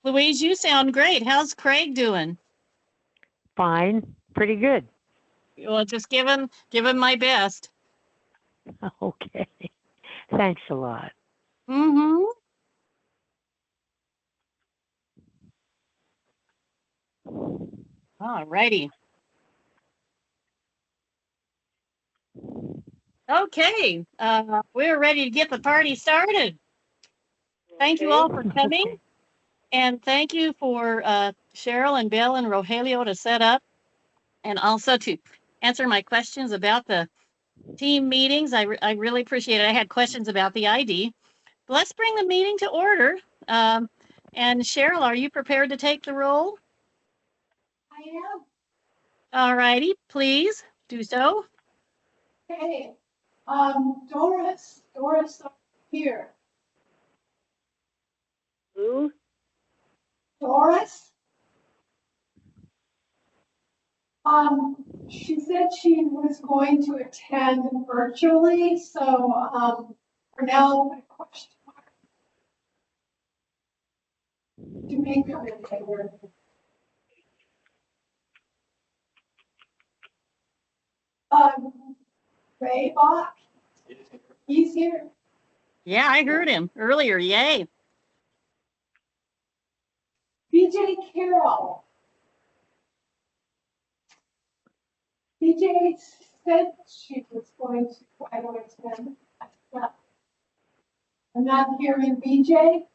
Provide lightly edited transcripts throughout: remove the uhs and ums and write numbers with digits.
Louise, you sound great. How's Craig doing? Fine, pretty good. Well, just give him my best. Okay, thanks a lot. Mm-hmm. All righty. Okay, we're ready to get the party started. Thank you all for coming, and thank you for Cheryl and Bill and Rogelio to set up, and also to answer my questions about the team meetings. I really appreciate it. I had questions about the ID. But let's bring the meeting to order. And Cheryl, are you prepared to take the roll? I am. All righty, please do so. Okay. Doris here. Who? Doris? She said she was going to attend virtually, so for now, my question mark to make her attend. Ray Bach, he's here. Yeah, I heard him earlier. Yay. BJ Carroll. BJ said she was going to try to attend. I'm not hearing BJ.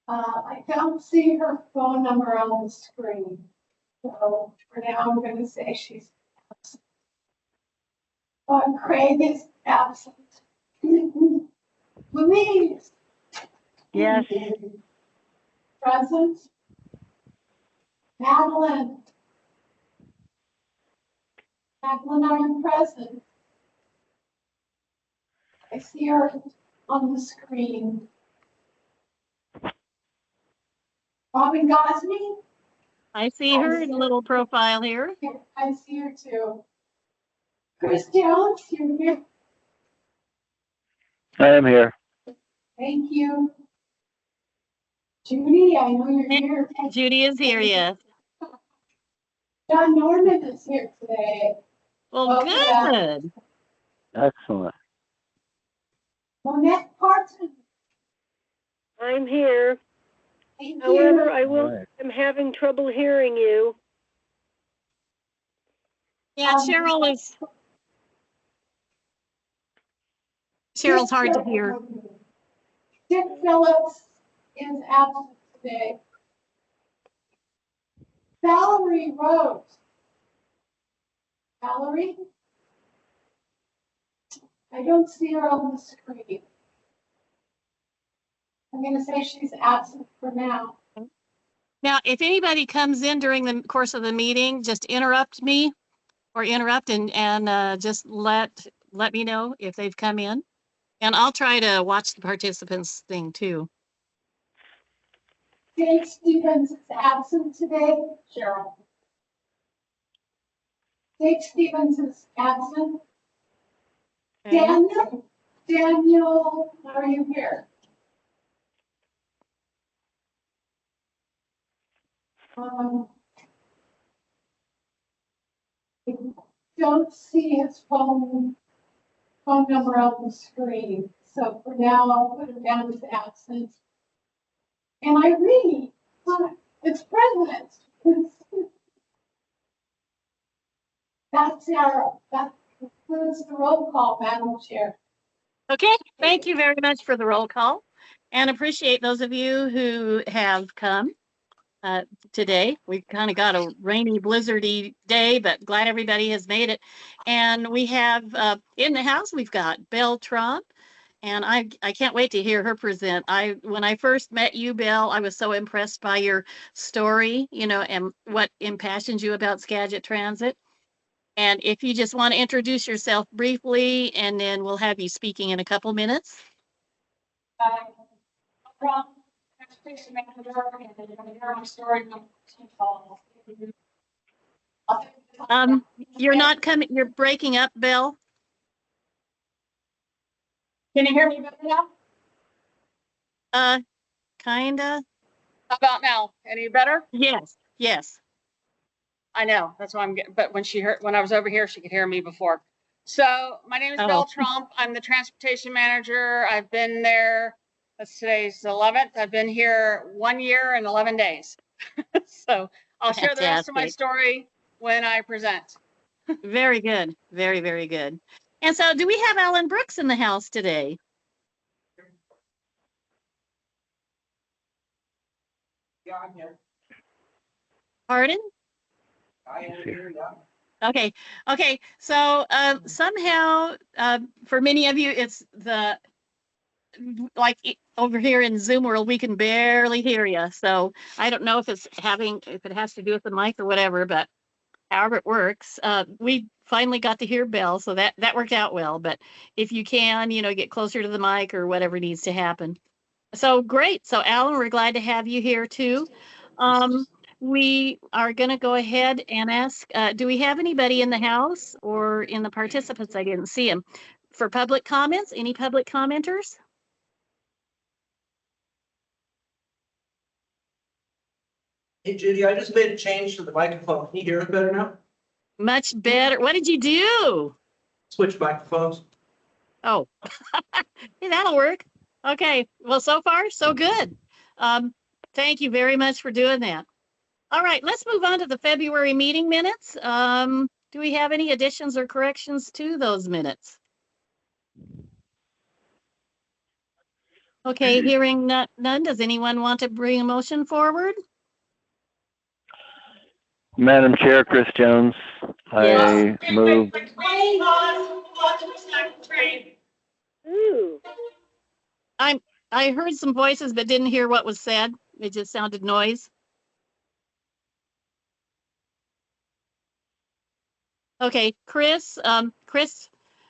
I don't see her phone number on the screen. So for now, I'm going to say she's absent. Craig is absent. Louise. Yes. Present. Madeline. Madeline, are you present? I see her on the screen. Robin Gosney? I see her in a little profile here. I see her too. Chris Jones, you're here. I am here. Thank you. Judy, I know you're here. Judy is here, yes. John Norman is here today. Well, good. Excellent. Monette Parton. I'm here. Thank However, you. I'm having trouble hearing you. Yeah, Cheryl's hard to hear. Dick Phillips is absent today. Valerie Rose. Valerie? I don't see her on the screen. I'm going to say she's absent for now. Now, if anybody comes in during the course of the meeting, just interrupt me or interrupt and just let me know if they've come in. And I'll try to watch the participants thing too. Dave Stevens is absent today. Cheryl. Dave Stevens is absent. Okay. Daniel, are you here? I don't see his phone number on the screen. So for now, I'll put him down as absent. And Irene, it's president. That concludes the roll call, Madam Chair. Okay, thank you very much for the roll call and appreciate those of you who have come today. We kind of got a rainy, blizzardy day, but glad everybody has made it. And we have in the house, we've got Belle Trump, and I can't wait to hear her present. When I first met you, Belle, I was so impressed by your story, and what impassions you about Skagit Transit. And if you just want to introduce yourself briefly, and then we'll have you speaking in a couple minutes. From Transportation Manager, and you're going to hear my story. I'll take You're not coming, you're breaking up, Bill. Can you hear me better now? Kinda. How about now? Any better? Yes, yes. I know, that's why I'm getting, but when I was over here, she could hear me before. So my name is Oh. Belle Trump. I'm the transportation manager. I've been there, today's the 11th. I've been here 1 year and 11 days. So I'll share the rest of my Fantastic. story when I present. Very good. Very, very good. And so do we have Alan Brooks in the house today? Yeah, I'm here. Pardon? I am here, yeah. Okay. Okay. So somehow, for many of you, it's like over here in Zoom world, we can barely hear you. So I don't know if if it has to do with the mic or whatever, but however it works, we finally got to hear Belle, so that worked out well. But if you can, get closer to the mic or whatever needs to happen. So great. So Alan, we're glad to have you here too. We are going to go ahead and ask, do we have anybody in the house or in the participants? I didn't see them. For public comments, any public commenters? Hey Judy, I just made a change to the microphone. Can you hear it better now? Much better. What did you do? Switch microphones. Oh, hey, that'll work. Okay. Well, so far, so good. Thank you very much for doing that. All right, let's move on to the February meeting minutes. Do we have any additions or corrections to those minutes? Okay, hearing none, does anyone want to bring a motion forward? Madam Chair, Chris Jones, I move. Ooh, I heard some voices but didn't hear what was said. It just sounded noise. Okay, Chris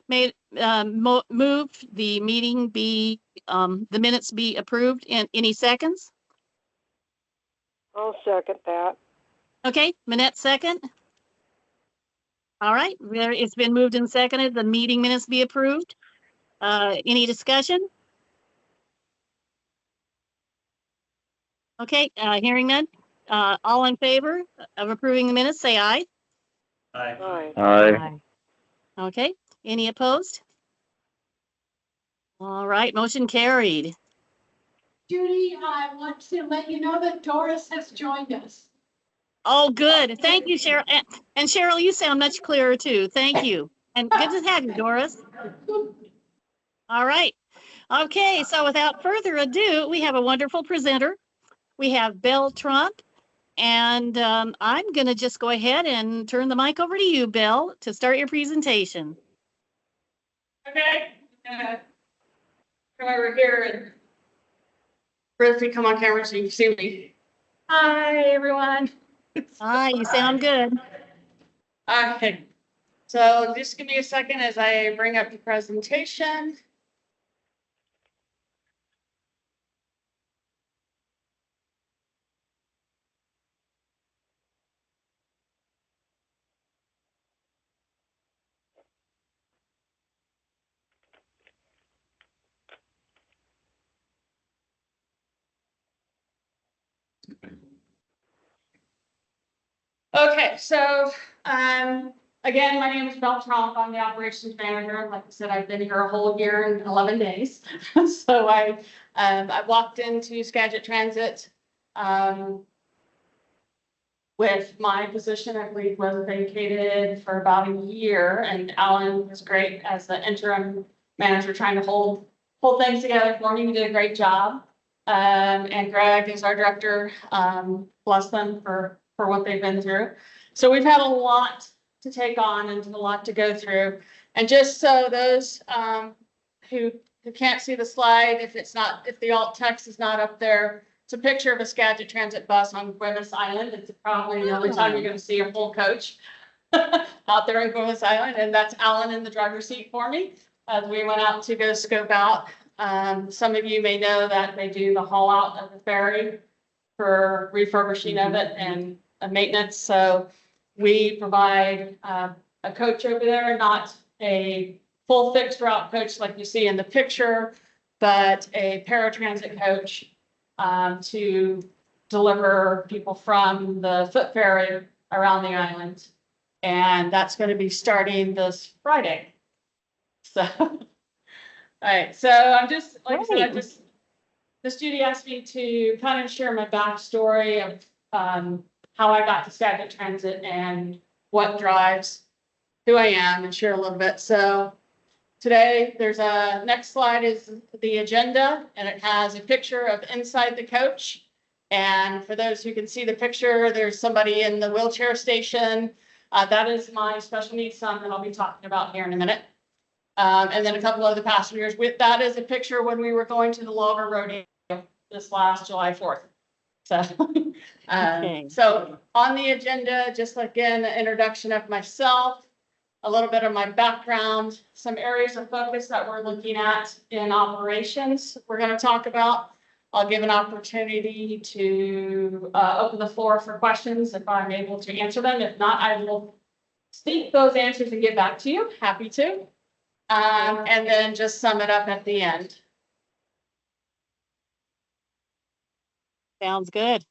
made moved the meeting be the minutes be approved in any seconds. I'll second that. Okay, Minette second. All right, it's been moved and seconded. The meeting minutes be approved. Any discussion? Okay, hearing none. All in favor of approving the minutes, say aye. Aye. Aye. Okay, any opposed? All right, motion carried. Judy, I want to let you know that Doris has joined us. Oh, good. Thank you, Cheryl. And Cheryl, you sound much clearer too. Thank you. And good to have you, Doris. All right. Okay, so without further ado, we have a wonderful presenter. We have Belle Trump, and I'm going to just go ahead and turn the mic over to you, Belle, to start your presentation. Okay. Come over here and Brittany, come on camera so you can see me. Hi, everyone. Hi, you sound good. Okay. So just give me a second as I bring up the presentation. Okay, so again, my name is Belle Trump. I'm the operations manager. Like I said, I've been here a whole year and 11 days. So I walked into Skagit Transit with my position, I believe, was vacated for about a year, and Alan was great as the interim manager, trying to hold things together for me. He did a great job. And Greg is our director. Bless them for what they've been through. So we've had a lot to take on and a lot to go through. And just so those who can't see the slide, if the alt text is not up there, it's a picture of a Skagit Transit bus on Guemes Island. It's probably the only time you're going to see a full coach out there on Guemes Island. And that's Alan in the driver's seat for me as we went out to go scope out. Some of you may know that they do the haul out of the ferry for refurbishing of it and maintenance. So We provide a coach over there, not a full fixed route coach like you see in the picture, but a paratransit coach to deliver people from the foot ferry around the island. And that's going to be starting this Friday. So, all right. So I'm just, like I said, Miss Judy asked me to kind of share my backstory of how I got to Skagit Transit and what drives who I am, and share a little bit. So today, there's a next slide is the agenda, and it has a picture of inside the coach. And for those who can see the picture, there's somebody in the wheelchair station. That is my special needs son that I'll be talking about here in a minute. And then a couple of the passengers. That is a picture when we were going to the Logger Rodeo this last July 4th. So, so on the agenda, just again, an introduction of myself, a little bit of my background, some areas of focus that we're looking at in operations we're going to talk about. I'll give an opportunity to open the floor for questions if I'm able to answer them. If not, I will speak those answers and get back to you. Happy to. And then just sum it up at the end. Sounds good.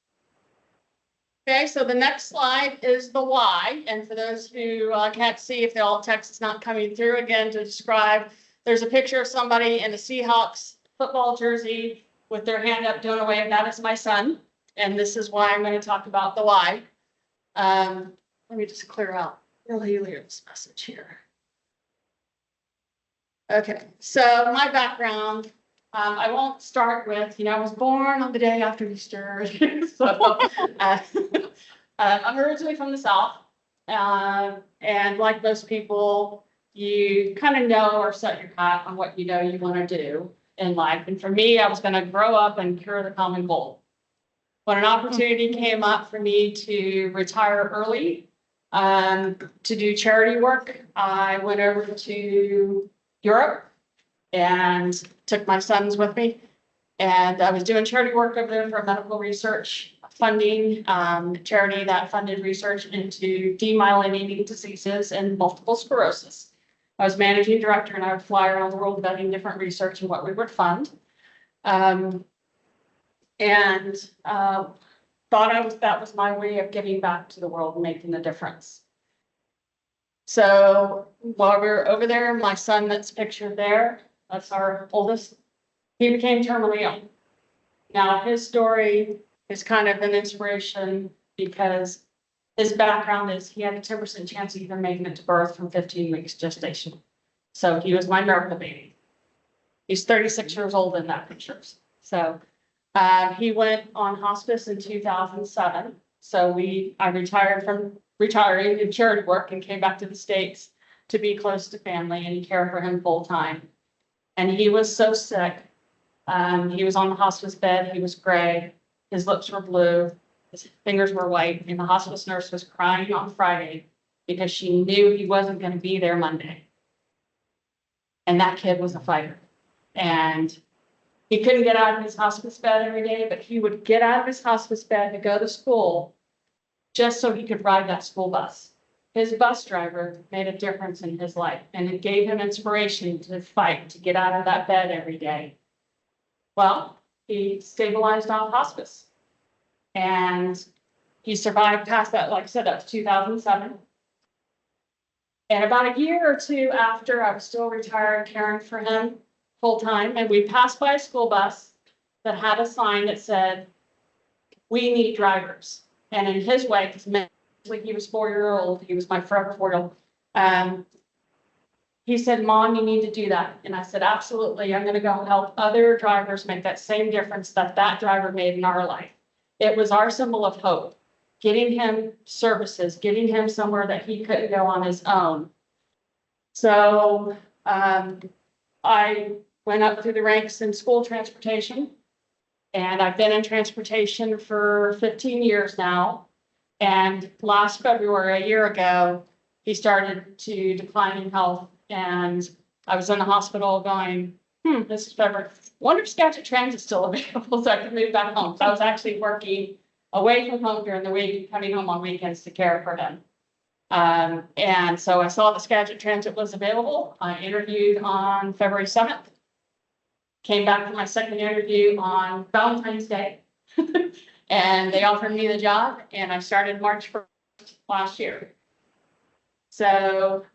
Okay, so the next slide is the why. And for those who can't see, if the alt text is not coming through, again, to describe, there's a picture of somebody in a Seahawks football jersey with their hand up doing a wave. That is my son. And this is why I'm going to talk about the why. Let me just clear out this message here. Okay, so my background, I won't start with, I was born on the day after Easter. So I'm originally from the South. And like most people, you kind of know or set your path on what you know you want to do in life. And for me, I was going to grow up and cure the common cold. When an opportunity came up for me to retire early, to do charity work, I went over to Europe and took my sons with me. And I was doing charity work over there for medical research funding, charity that funded research into demyelinating diseases and multiple sclerosis. I was managing director, and I would fly around the world vetting different research and what we would fund. Thought that was my way of giving back to the world and making a difference. So while we were over there, my son that's pictured there, that's our oldest, he became terminally ill. Now his story is kind of an inspiration because his background is he had a 10% chance of even making it to birth from 15 weeks gestation. So he was my miracle baby. He's 36 years old in that picture. So he went on hospice in 2007. So I retired from retiring in charity work and came back to the States to be close to family and care for him full time. And he was so sick. He was on the hospice bed. He was gray. His lips were blue. His fingers were white. And the hospice nurse was crying on Friday because she knew he wasn't going to be there Monday. And that kid was a fighter. And he couldn't get out of his hospice bed every day, but he would get out of his hospice bed to go to school just so he could ride that school bus. His bus driver made a difference in his life, and it gave him inspiration to fight, to get out of that bed every day. Well, he stabilized off hospice, and he survived past that, like I said, up to 2007. And about a year or two after, I was still retired, caring for him full time, and we passed by a school bus that had a sign that said, "We need drivers." And in his way, because he was 4-year-old, he was my forever 4-year-old. He said, "Mom, you need to do that." And I said, "Absolutely. I'm going to go help other drivers make that same difference that driver made in our life." It was our symbol of hope, getting him services, getting him somewhere that he couldn't go on his own. So I went up through the ranks in school transportation. And I've been in transportation for 15 years now. And last February, a year ago, he started to decline in health. And I was in the hospital going, this is February. Wonder if Skagit Transit is still available so I can move back home. So I was actually working away from home during the week, coming home on weekends to care for him. And so I saw the Skagit Transit was available. I interviewed on February 7th. Came back for my second interview on Valentine's Day. And they offered me the job, and I started March 1st last year. So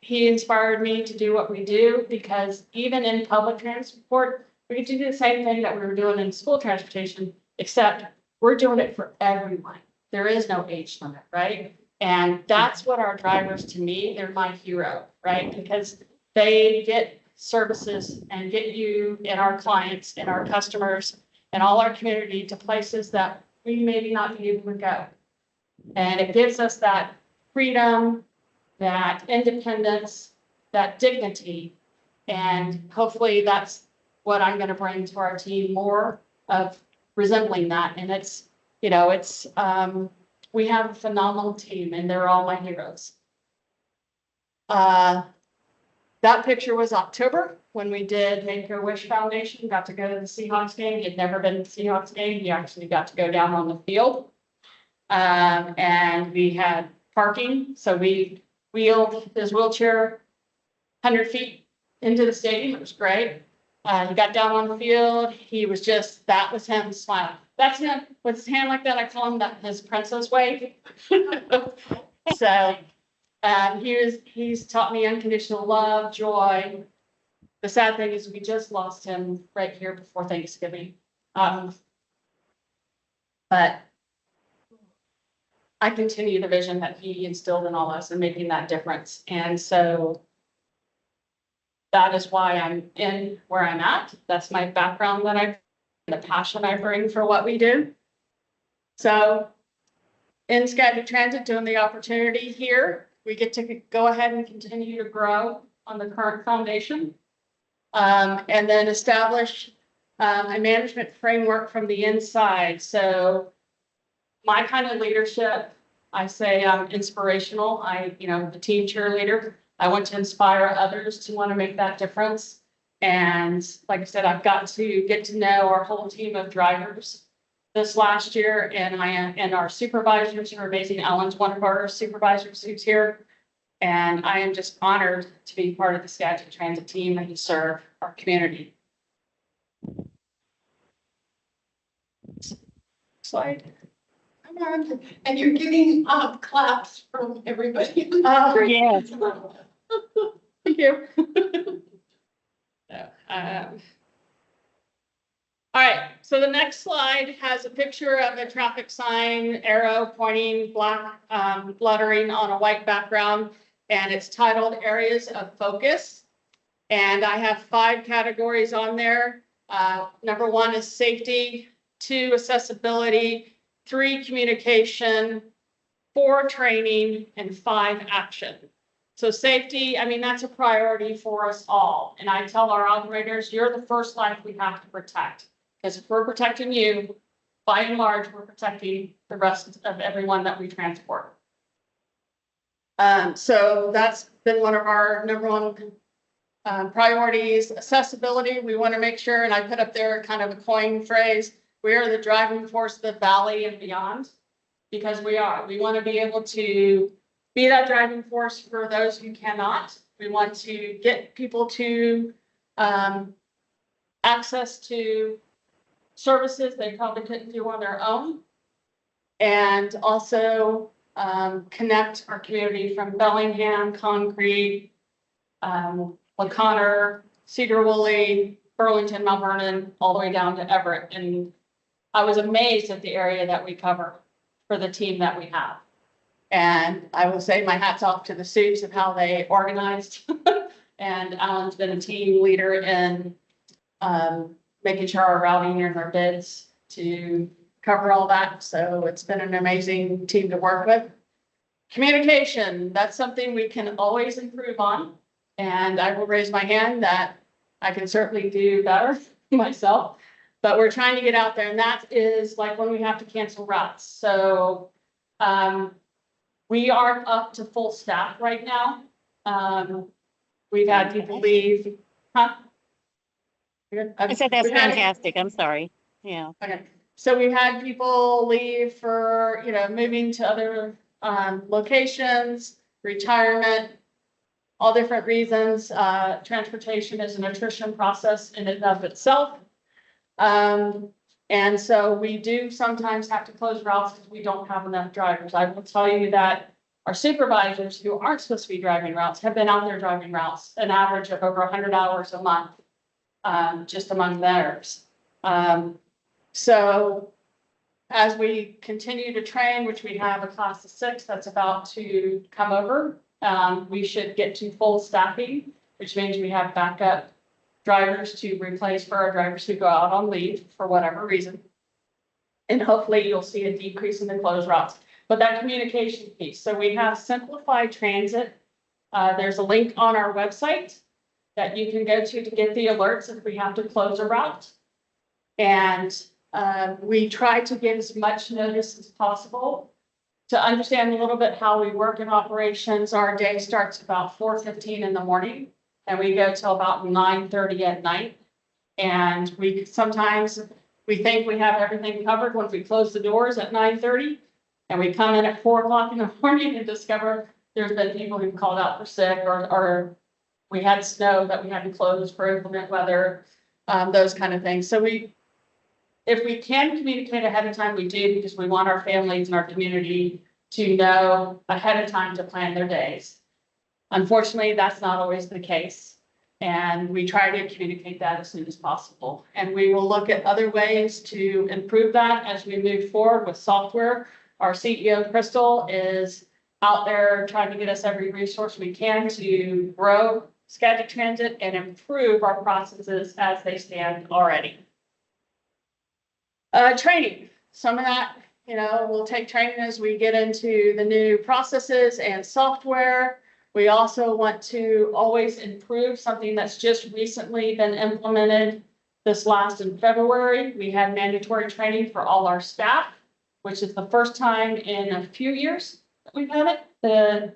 he inspired me to do what we do, because even in public transport, we get to do the same thing that we were doing in school transportation, except we're doing it for everyone. There is no age limit, right? And that's what our drivers, to me, they're my hero, right? Because they get services and get you and our clients and our customers and all our community to places that we maybe not be able to go. And it gives us that freedom, that independence, that dignity. And hopefully that's what I'm going to bring to our team, more of resembling that. And it's, you know, it's, we have a phenomenal team, and they're all my heroes. That picture was October when we did Make-A-Wish Foundation, got to go to the Seahawks game. He'd never been to the Seahawks game. He actually got to go down on the field. And we had parking. So we wheeled his wheelchair 100 feet into the stadium. It was great. He got down on the field. He was just, that was him smiling. That's him with his hand like that. I call him that, his princess wave. So he's taught me unconditional love, joy. The sad thing is we just lost him right here before Thanksgiving. But I continue the vision that he instilled in all of us and making that difference. And so that is why I'm in where I'm at. That's my background, that the passion I bring for what we do. So in Skagit Transit, doing the opportunity here, we get to go ahead and continue to grow on the current foundation. And then establish a management framework from the inside. So my kind of leadership, I say I'm inspirational. The team cheerleader. I want to inspire others to want to make that difference. And like I said, I've got to get to know our whole team of drivers this last year, and our supervisors are amazing. Alan's one of our supervisors who's here. And I am just honored to be part of the Skagit Transit team and to serve our community. Slide. Come on, and you're getting claps from everybody. Oh, Yes. Thank you. All right, so the next slide has a picture of a traffic sign, arrow pointing, black lettering on a white background, and it's titled Areas of Focus. And I have 5 categories on there. Number 1 is safety, 2, accessibility, 3, communication, 4, training, and 5, action. So safety, I mean, that's a priority for us all. And I tell our operators, you're the first life we have to protect. Because if we're protecting you, by and large, we're protecting the rest of everyone that we transport. So that's been one of our number 1 priorities. Accessibility, we want to make sure, and I put up there kind of a coin phrase, we are the driving force of the valley and beyond, because we are. We want to be able to be that driving force for those who cannot. We want to get people to access to services they probably couldn't do on their own, and also connect our community from Bellingham, Concrete, LaConner, Cedar Woolley, Burlington, Mount Vernon, all the way down to Everett. And I was amazed at the area that we cover for the team that we have. And I will say my hat's off to the Supes of how they organized. And Alan's been a team leader in making sure our routing and our bids to cover all that. So it's been an amazing team to work with. Communication, that's something we can always improve on. And I will raise my hand that I can certainly do better myself. But we're trying to get out there, and that is like when we have to cancel routes. So we are up to full staff right now. We've had people leave. Huh? I said that's fantastic. I'm sorry. Yeah. Okay. So we've had people leave for, moving to other locations, retirement, all different reasons. Transportation is an attrition process in and of itself. And so we do sometimes have to close routes because we don't have enough drivers. I will tell you that our supervisors who aren't supposed to be driving routes have been out there driving routes, an average of over 100 hours a month, just among theirs. So as we continue to train, which we have a class of 6 that's about to come over, we should get to full staffing, which means we have backup drivers to replace for our drivers who go out on leave for whatever reason. And hopefully you'll see a decrease in the closed routes. But that communication piece, so we have simplified transit. There's a link on our website that you can go to get the alerts if we have to close a route. And we try to give as much notice as possible. To understand a little bit how we work in operations, our day starts about 4:15 in the morning and we go till about 9:30 at night. And we sometimes think we have everything covered when we close the doors at 9:30. And we come in at 4 o'clock in the morning and discover there's been people who've called out for sick or we had snow that we had to close for inclement weather, those kind of things. So if we can communicate ahead of time, we do, because we want our families and our community to know ahead of time to plan their days. Unfortunately, that's not always the case. And we try to communicate that as soon as possible. And we will look at other ways to improve that as we move forward with software. Our CEO, Crystal, is out there trying to get us every resource we can to grow Skagit Transit and improve our processes as they stand already. Training, some of that, we'll take training as we get into the new processes and software. We also want to always improve something that's just recently been implemented this last in February. We had mandatory training for all our staff, which is the first time in a few years that we've had it,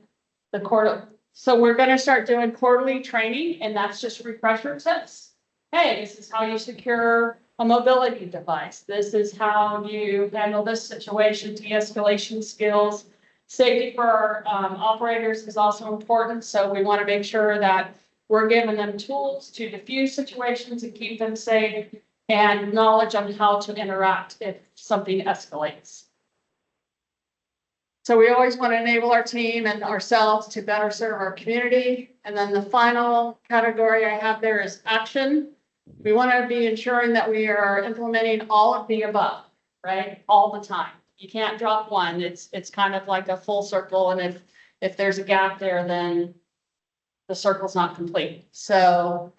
the quarter. So we're going to start doing quarterly training, and that's just refresher sets. Hey, this is how you secure a mobility device. This is how you handle this situation, de-escalation skills. Safety for our operators is also important. So we want to make sure that we're giving them tools to diffuse situations and keep them safe, and knowledge on how to interact if something escalates. So we always want to enable our team and ourselves to better serve our community. And then the final category I have there is action. We want to be ensuring that we are implementing all of the above, right? All the time. You can't drop one. It's kind of like a full circle. And if there's a gap there, then the circle's not complete. So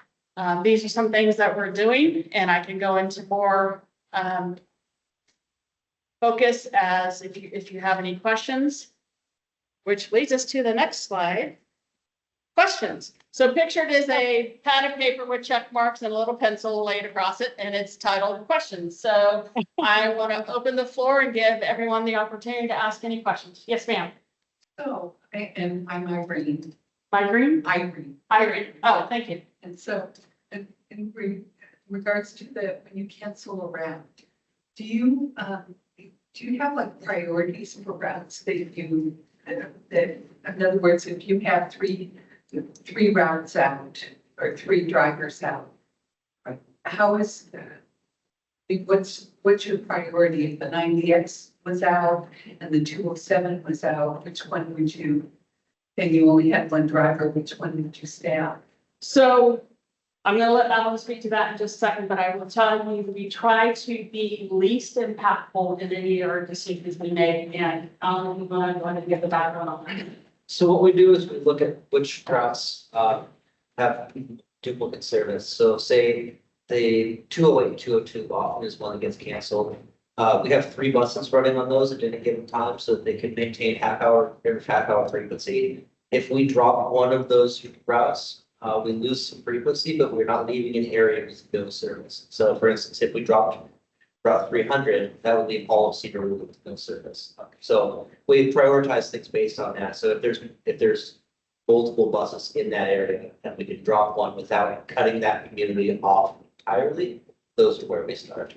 these are some things that we're doing, and I can go into more focus as if you have any questions, which leads us to the next slide. Questions. So pictured is a pad of paper with check marks and a little pencil laid across it, and it's titled questions. So I want to open the floor and give everyone the opportunity to ask any questions. Yes, ma'am. So, and I'm Irene. Irene? Irene. Oh, thank you. And so, in regards to when you cancel a route, do you have like priorities for routes that you, that, in other words, if you have three routes out or 3 drivers out, how is what's your priority? If the 90X was out and the 207 was out, which one would you, and you only had 1 driver, which one would you stay on? So I'm going to let Alan speak to that in just a second, but I will tell you, we try to be least impactful in any of our decisions we make. And Alan, you want to go ahead and give the background on that? So what we do is we look at which routes have duplicate service. So say the 208, 202 often is one that gets canceled. We have 3 buses running on those at any given time so that they can maintain half hour frequency. If we drop one of those routes, we lose some frequency, but we're not leaving an area with no service. So for instance, if we dropped Route 300, that would leave all of Cedar Wood with no service. So we prioritize things based on that. So if there's multiple buses in that area and we can drop one without cutting that community off entirely, those are where we start.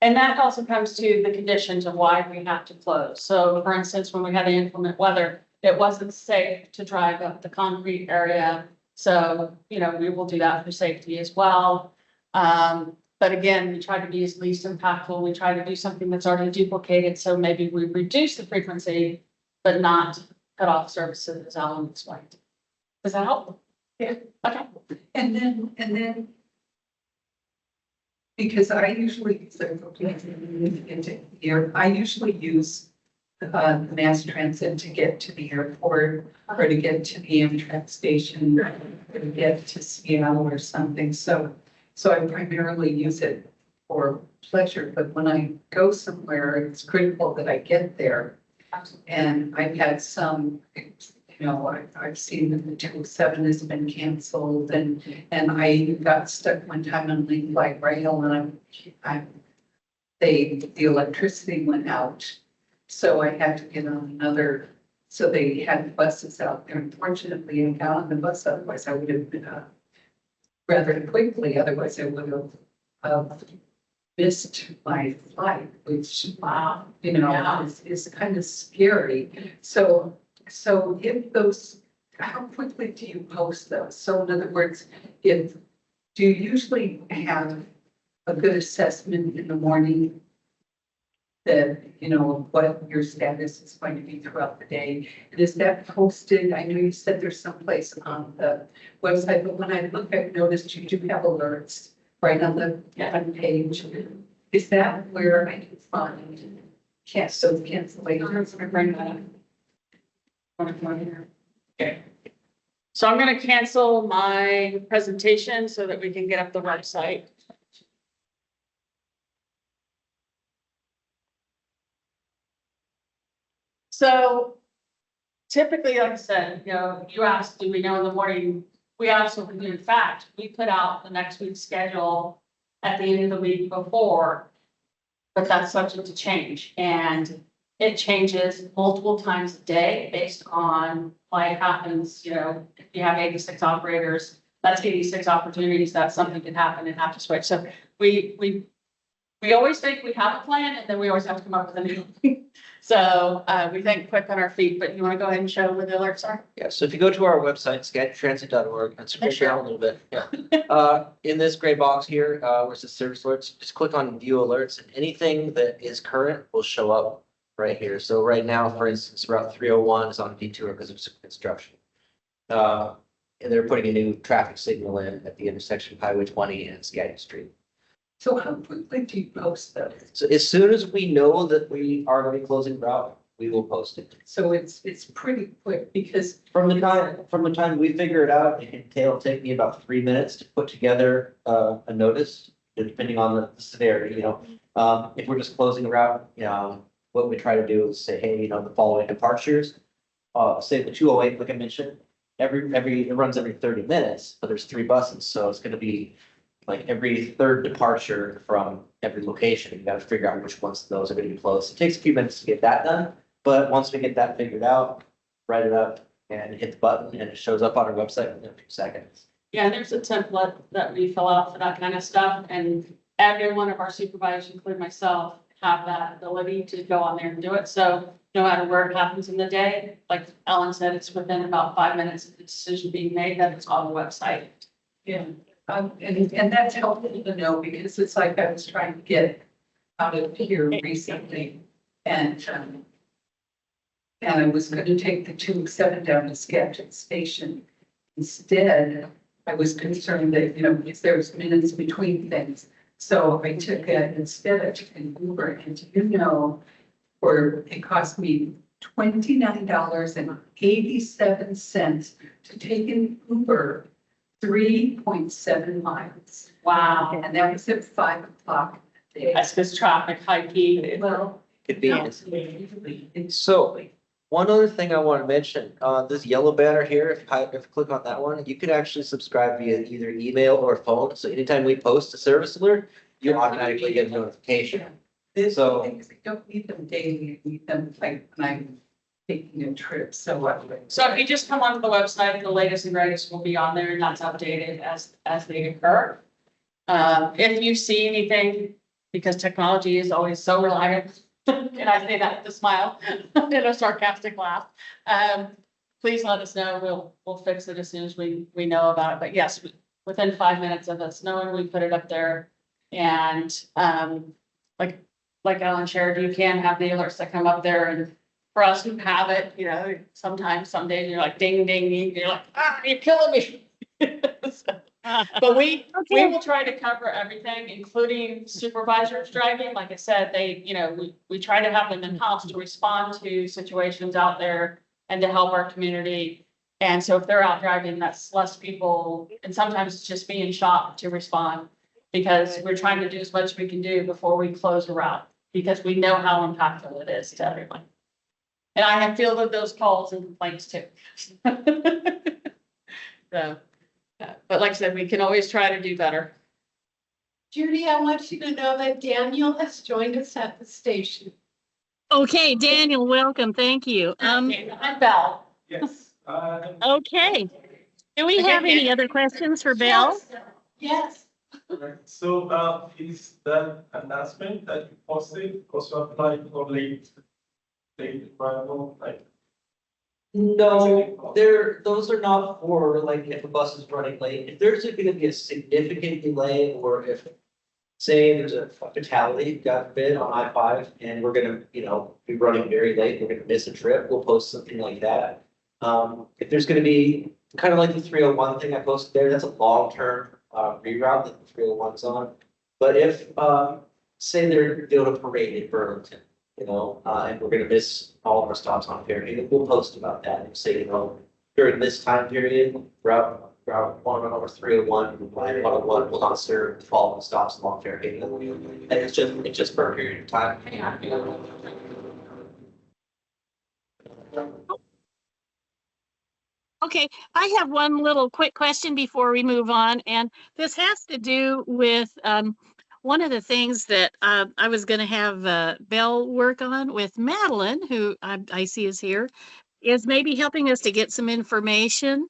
And that also comes to the conditions of why we have to close. So for instance, when we had the inclement weather, it wasn't safe to drive up the concrete area. So, you know, we will do that for safety as well. But again, we try to be as least impactful. We try to do something that's already duplicated. So maybe we reduce the frequency, but not cut off services, as Alan explained. Does that help? Yeah. Okay. And then, because I usually use I usually use mass transit to get to the airport or to get to the Amtrak station or to get to Seattle or something. So I primarily use it for pleasure, but when I go somewhere, it's critical that I get there. And I've had some, you know, I've seen that the 207 has been canceled and I got stuck one time on Link Light Rail and the electricity went out. So I had to get on another, so they had buses out there. Unfortunately, I got on the bus, otherwise I would have been rather quickly, otherwise I would have missed my flight, which, you know, is kind of scary. So if those, how quickly do you post those? So in other words, do you usually have a good assessment in the morning that, you know, what your status is going to be throughout the day? And is that posted? I know you said there's someplace on the website, but when I look, I've noticed you do have alerts right on the front page. Is that where I can find cancellations? Bring that up. Okay. So I'm going to cancel my presentation so that we can get up the website. So typically, like I said, you know, you asked, do we know in the morning? We absolutely do. In fact, we put out the next week's schedule at the end of the week before, but that's subject to change. And it changes multiple times a day based on what happens, you know, if you have 86 operators, that's 86 opportunities that something can happen and have to switch. So we always think we have a plan and then we always have to come up with a new one. So we think quick on our feet, but you want to go ahead and show what the alerts are? Yeah, so if you go to our website, scattertransit.org, and scroll down a little bit, in this gray box here, where it says service alerts, just click on view alerts, and anything that is current will show up right here. So right now, for instance, Route 301 is on detour because of construction. And they're putting a new traffic signal in at the intersection of Highway 20 and Skagit Street. So how quickly do you post those? So as soon as we know that we are going to be closing route, we will post it. So it's pretty quick because From the time we figure it out, it'll take me about 3 minutes to put together a notice, depending on the severity, you know. If we're just closing a route, you know, what we try to do is say, hey, you know, the following departures, say the 208, like I mentioned, it runs every 30 minutes, but there's 3 buses, so it's gonna be like every third departure from every location. You gotta figure out which ones of those are gonna be closed. It takes a few minutes to get that done, but once we get that figured out, write it up and hit the button and it shows up on our website within a few seconds. Yeah, there's a template that we fill out for that kind of stuff, and every one of our supervisors, including myself, have that ability to go on there and do it. So no matter where it happens in the day, like Ellen said, it's within about 5 minutes of the decision being made, that it's on the website. Yeah, and that's helpful to know because it's like I was trying to get out of here recently and I was going to take the 207 down to Skagit Station. Instead, I was concerned that, you know, if there's minutes between things. So I took instead I took an Uber and you know, it cost me $29.87 to take an Uber 3.7 miles. Wow. And that was at 5 o'clock. That's because traffic, high peak. Well, Convenience. it's So one other thing I want to mention, this yellow banner here, if you click on that one, you can actually subscribe via either email or phone. So anytime we post a service alert, you automatically get a notification. This So- things, I don't need them daily, I need them like when I'm taking a trip, so. So if you just come onto the website, the latest and greatest will be on there and that's updated as they occur. If you see anything, because technology is always so reliable. And I say that with a smile and a sarcastic laugh. Please let us know. We'll fix it as soon as we know about it. But yes, within 5 minutes of us knowing, we put it up there. And, like Ellen shared, you can have the alerts that come up there, and for us who have it, you know, sometimes, some days you're like, ding, ding, ding, you're like, you're killing me. But we will try to cover everything, including supervisors driving. Like I said, we try to have them in-house to respond to situations out there and to help our community. And so if they're out driving, that's less people, and sometimes it's just me in shop to respond, because we're trying to do as much as we can do before we close a route, because we know how impactful it is to everyone. And I have fielded those calls and complaints too. So, but like I said, we can always try to do better. Judy, I want you to know that Daniel has joined us at the station. Okay, Daniel, welcome. Thank you. I'm Belle. Yes. Okay. Do we have any other questions for Belle? Yes. So, is that announcement that you posted also applied for late arrival, like? No, those are not for like if a bus is running late. If there's gonna be a significant delay, or if, say, there's a fatality, God forbid, on I-5, and we're gonna, be running very late, we're gonna miss a trip, we'll post something like that. If there's gonna be kind of like the 301 thing I posted there, that's a long-term reroute that the 301's on. But if, say they're doing a parade in Burlington, and we're gonna miss all of our stops on Fairhaven, we'll post about that and say, during this time period, route 1 over 301, line 101 will not serve the following stops along Fairhaven. And it's just for a period of time. Okay, I have one little quick question before we move on, and this has to do with one of the things that I was going to have Belle work on with Madeline, who I see is here, is maybe helping us to get some information,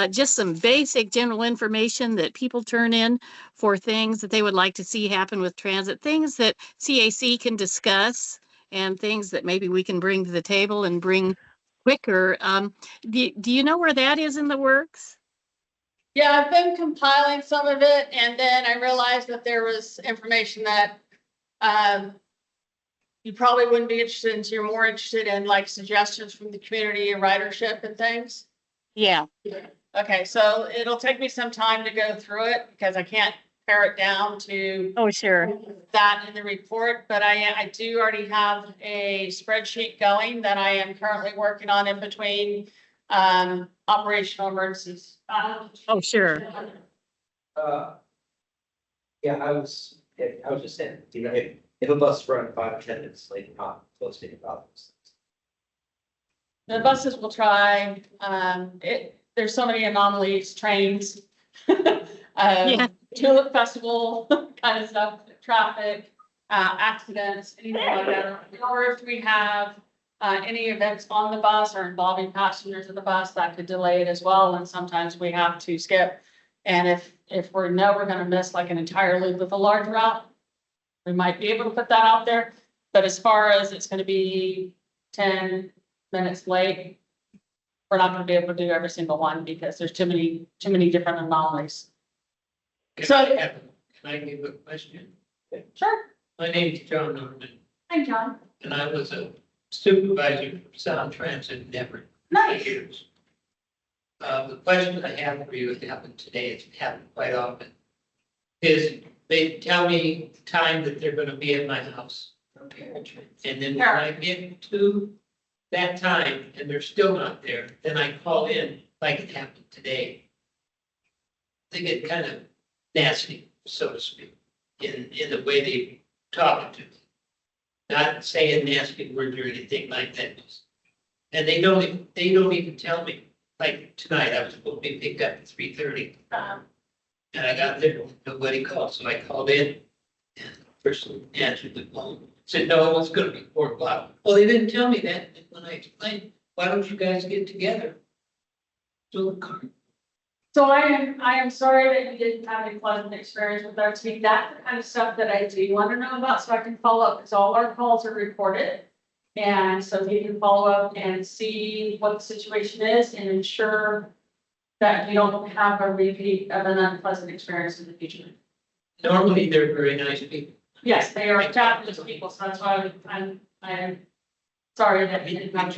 just some basic general information that people turn in for things that they would like to see happen with transit, things that CAC can discuss, and things that maybe we can bring to the table and bring quicker. Do you know where that is in the works? Yeah, I've been compiling some of it, and then I realized that there was information that you probably wouldn't be interested in, so you're more interested in like suggestions from the community and ridership and things. Yeah. Okay, so it'll take me some time to go through it because I can't pare it down to Oh, sure. that in the report, but I do already have a spreadsheet going that I am currently working on in between operational emergencies. Oh, sure. Yeah, I was just saying, if a bus runs 5 or 10 minutes late, not posting about those things. The buses will try, there's so many anomalies, trains. Yeah. Tulip festival kind of stuff, traffic, accidents, anything like that. Or if we have any events on the bus or involving passengers of the bus, that could delay it as well. And sometimes we have to skip. And if we know we're gonna miss like an entire loop of a large route, we might be able to put that out there. But as far as it's gonna be 10 minutes late, we're not gonna be able to do every single one because there's too many different anomalies. Can I give a question? Sure. My name is John Norman, Hi, John. and I was a supervisor for Sound Transit in Everett for Nice. years. The question I have for you, it happened today, it's happened quite often, is they tell me the time that they're gonna be at my house. And then when I get to that time and they're still not there, then I call in like it happened today. They get kind of nasty, so to speak, in the way they talk to me. Not saying nasty words or anything like that. And they don't even tell me. Like tonight, I was supposed to be picked up at 3:30. And I got there, nobody called, so I called in. And the person answered the phone, said, no, it was gonna be 4 o'clock. Well, they didn't tell me that. And when I explained, why don't you guys get together? So the car. So I am sorry that you didn't have a pleasant experience with our team. That's the kind of stuff that I do want to know about, so I can follow up, because all our calls are recorded. And so you can follow up and see what the situation is and ensure that you don't have a repeat of an unpleasant experience in the future. Normally, they're very nice people. Yes, they are fabulous people, so that's why I'm sorry that you didn't have.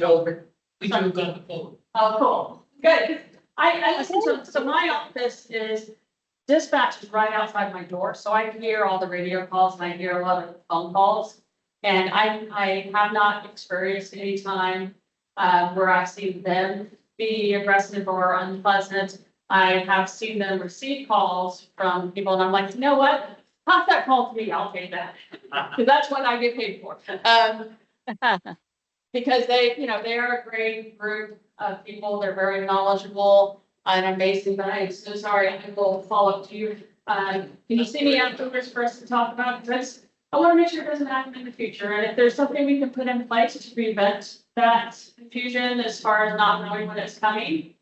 We do got the phone. Oh, cool, good. I listen to, so my office is, dispatch is right outside my door, so I hear all the radio calls and I hear a lot of phone calls. And I have not experienced any time, where I've seen them be aggressive or unpleasant. I have seen them receive calls from people and I'm like, you know what? Pass that call to me, I'll pay that. Because that's what I get paid for. Because they, you know, they are a great group of people. They're very knowledgeable and amazing, but I am so sorry. I will follow up to you. Can you see me afterwards for us to talk about this? I want to make sure it doesn't happen in the future. And if there's something we can put in place to prevent that confusion as far as not knowing when it's coming,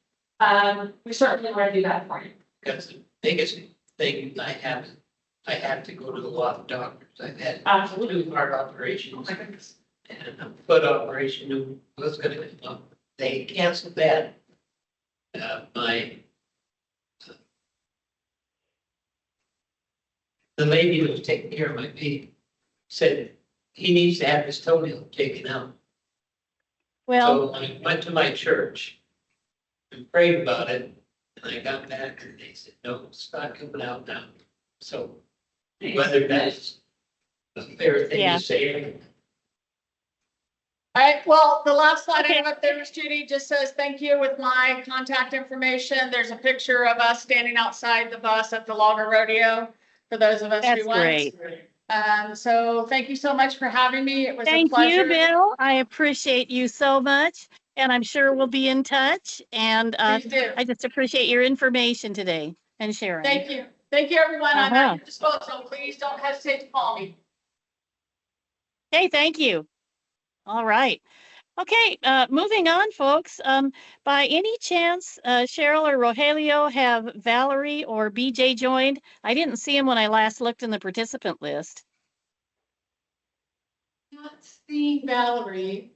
we certainly want to do that for you. That's the biggest thing I have to go to a lot of doctors. I've had Absolutely. 2 heart operations Oh my goodness. and a foot operation who was gonna come up. They canceled that. The lady who was taking care of my baby said he needs to have his toenail taken out. Well, So I went to my church and prayed about it, and I got back and they said, no, it's not coming out now. So whether that's a fair thing Yeah. to say. All right, well, the last slide I Okay. have up there, Miss Judy, just says thank you with my contact information. There's a picture of us standing outside the bus at the Logger Rodeo for those of us that's who went. great. So thank you so much for having me. It was a Thank pleasure. you, Bill. I appreciate you so much. And I'm sure we'll be in touch. And Please do. I just appreciate your information today and sharing. Thank you. Thank you, everyone. I'm Uh-huh. at your disposal. Please don't hesitate to call me. Okay, thank you. All right. Okay, moving on, folks. By any chance, Cheryl or Rogelio have Valerie or BJ joined? I didn't see him when I last looked in the participant list. Not see Valerie.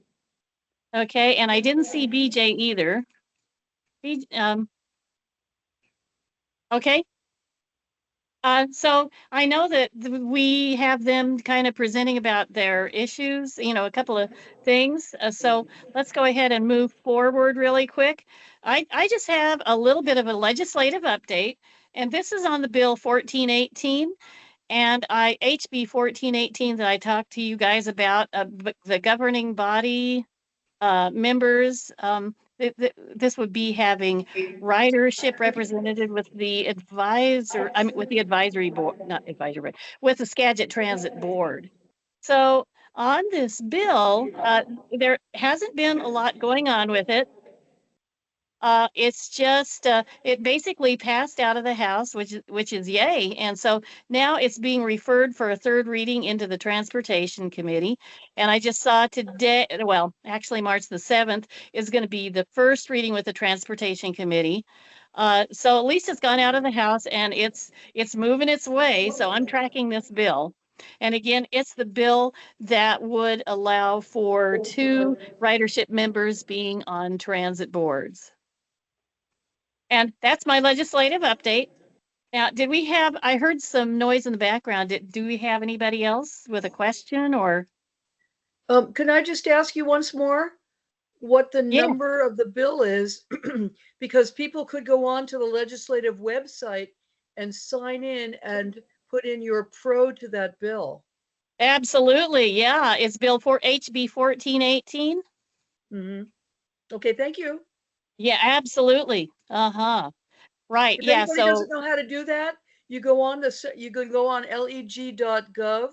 Okay, and I didn't see BJ either. Okay. So I know that we have them kind of presenting about their issues, you know, a couple of things. So let's go ahead and move forward really quick. I just have a little bit of a legislative update, and this is on the bill 1418. And HB 1418 that I talked to you guys about, the governing body members. This would be having ridership represented with the advisor, I mean, with the advisory board, not advisory board, with the Skagit Transit Board. So on this bill, there hasn't been a lot going on with it. It's just, it basically passed out of the House, which is yay. And so now it's being referred for a third reading into the Transportation Committee. And I just saw today, well, actually March the 7th is going to be the first reading with the Transportation Committee. So at least it's gone out of the House and it's moving its way. So I'm tracking this bill. And again, it's the bill that would allow for 2 ridership members being on transit boards. And that's my legislative update. Now, I heard some noise in the background. Do we have anybody else with a question or? Can I just ask you once more what the Yeah. number of the bill is? Because people could go on to the legislative website and sign in and put in your pro to that bill. Absolutely, yeah. It's Bill for HB 1418. Okay, thank you. Yeah, absolutely. Uh-huh. Right, If yeah, anybody so, doesn't know how to do that, you can go on leg.gov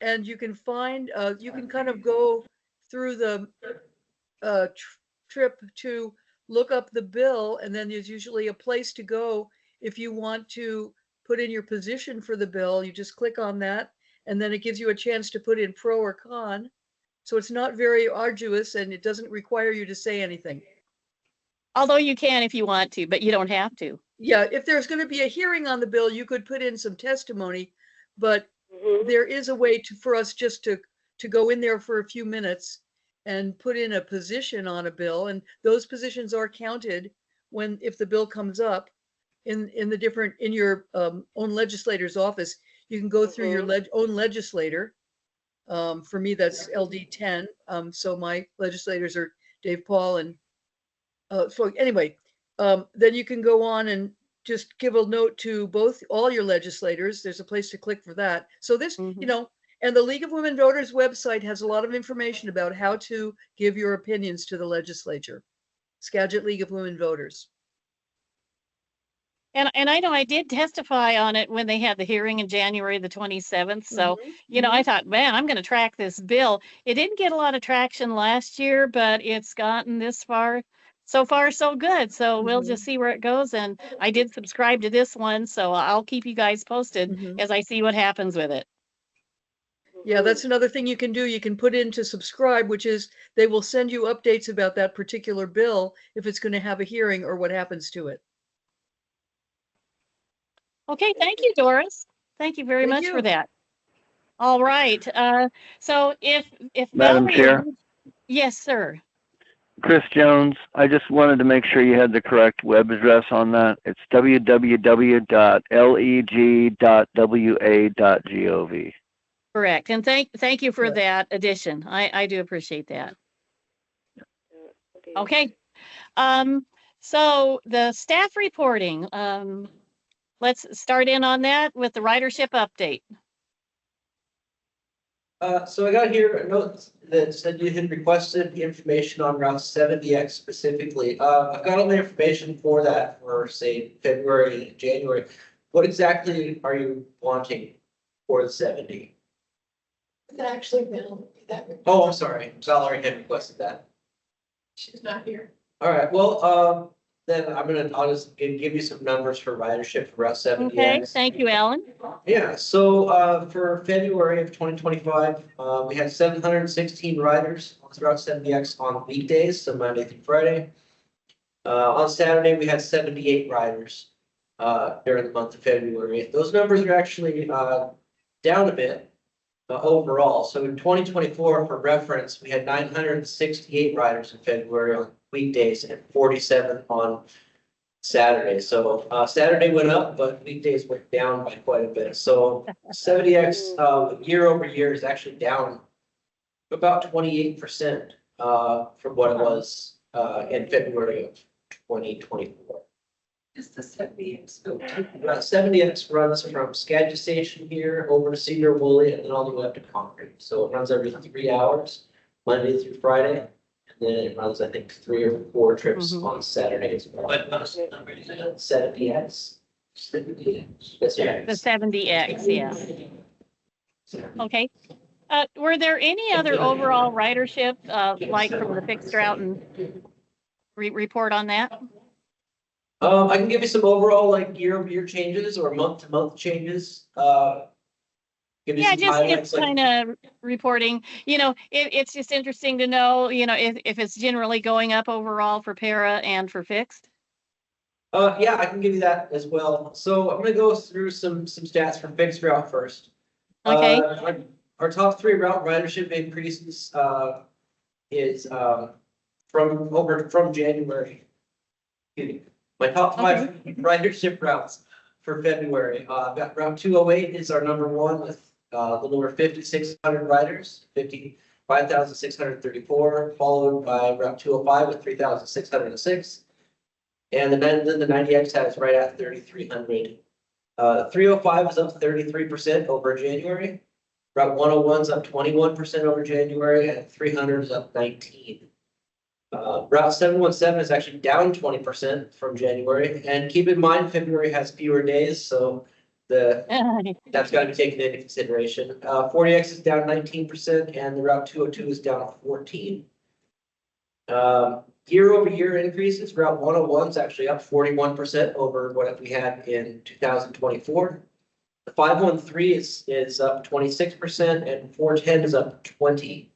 and you can find, you can kind of go through the trip to look up the bill, and then there's usually a place to go if you want to put in your position for the bill. You just click on that, and then it gives you a chance to put in pro or con. So it's not very arduous, and it doesn't require you to say anything. although you can if you want to, but you don't have to. Yeah, if there's going to be a hearing on the bill, you could put in some testimony, but there is a way for us just to go in there for a few minutes and put in a position on a bill, and those positions are counted if the bill comes up in your own legislator's office. You can go through your own legislator. For me, that's LD 10. So my legislators are Dave Paul and so anyway, then you can go on and just give a note to all your legislators. There's a place to click for that. So this, and the League of Women Voters website has a lot of information about how to give your opinions to the legislature. Skagit League of Women Voters. And I know I did testify on it when they had the hearing in January the 27th. So, I thought, man, I'm going to track this bill. It didn't get a lot of traction last year, but it's gotten this far. So far, so good. So we'll just see where it goes. And I did subscribe to this one, so I'll keep you guys posted as I see what happens with it. Yeah, that's another thing you can do. You can put in to subscribe, which is they will send you updates about that particular bill if it's going to have a hearing or what happens to it. Okay, thank you, Doris. Thank you very much for that. All right. So if Madam Chair? Yes, sir. Chris Jones, I just wanted to make sure you had the correct web address on that. It's www.leg.wa.gov. Correct. And thank you for that addition. I do appreciate that. Okay. So the staff reporting, let's start in on that with the ridership update. So I got here a note that said you had requested the information on Route 70X specifically. I've got all the information for that for, say, February and January. What exactly are you wanting for the 70? It's actually been that. Oh, I'm sorry. Valerie had requested that. She's not here. All right. Well, then I'll just give you some numbers for ridership for Route 70X. Okay. Thank you, Alan. Yeah. So for February of 2025, we had 716 riders on Route 70X on weekdays, so Monday through Friday. On Saturday, we had 78 riders during the month of February. Those numbers are actually down a bit. Overall, so in 2024, for reference, we had 968 riders in February on weekdays and 47 on Saturdays. So Saturday went up, but weekdays went down by quite a bit. So 70X year over year is actually down about 28% from what it was in February of 2024. Is the 70X go to? 70X runs from Skagit Station here over to Cedar Woolley and then all the way up to Concord. So it runs every 3 hours, Monday through Friday. And then it runs, I think, 3 or 4 trips on Saturday as well. What bus number is it? 70X. 70X. That's right. The 70X, yeah. Okay. Were there any other overall ridership, like from the fixed route and report on that? I can give you some overall like year over year changes or month to month changes. Give you Yeah, some just highlights, like- kind of reporting, it's just interesting to know, if it's generally going up overall for para and for fixed. Yeah, I can give you that as well. So I'm gonna go through some stats from fixed route first. Okay. Our top 3 route ridership increases is from January. Excuse me. My top 5 ridership routes for February. I've got Route 208 is our number 1 with a little over 5,600 riders, 55,634, followed by Route 205 with 3,606. And then the 90X has right at 3,300. 305 is up 33% over January. Route 101 is up 21% over January, and 300 is up 19%. Route 717 is actually down 20% from January. And keep in mind, February has fewer days, so that's got to be taken into consideration. 40X is down 19%, and the Route 202 is down 14%. Year over year increases, Route 101 is actually up 41% over what we had in 2024. The 513 is up 26%, and 410 is up 20%.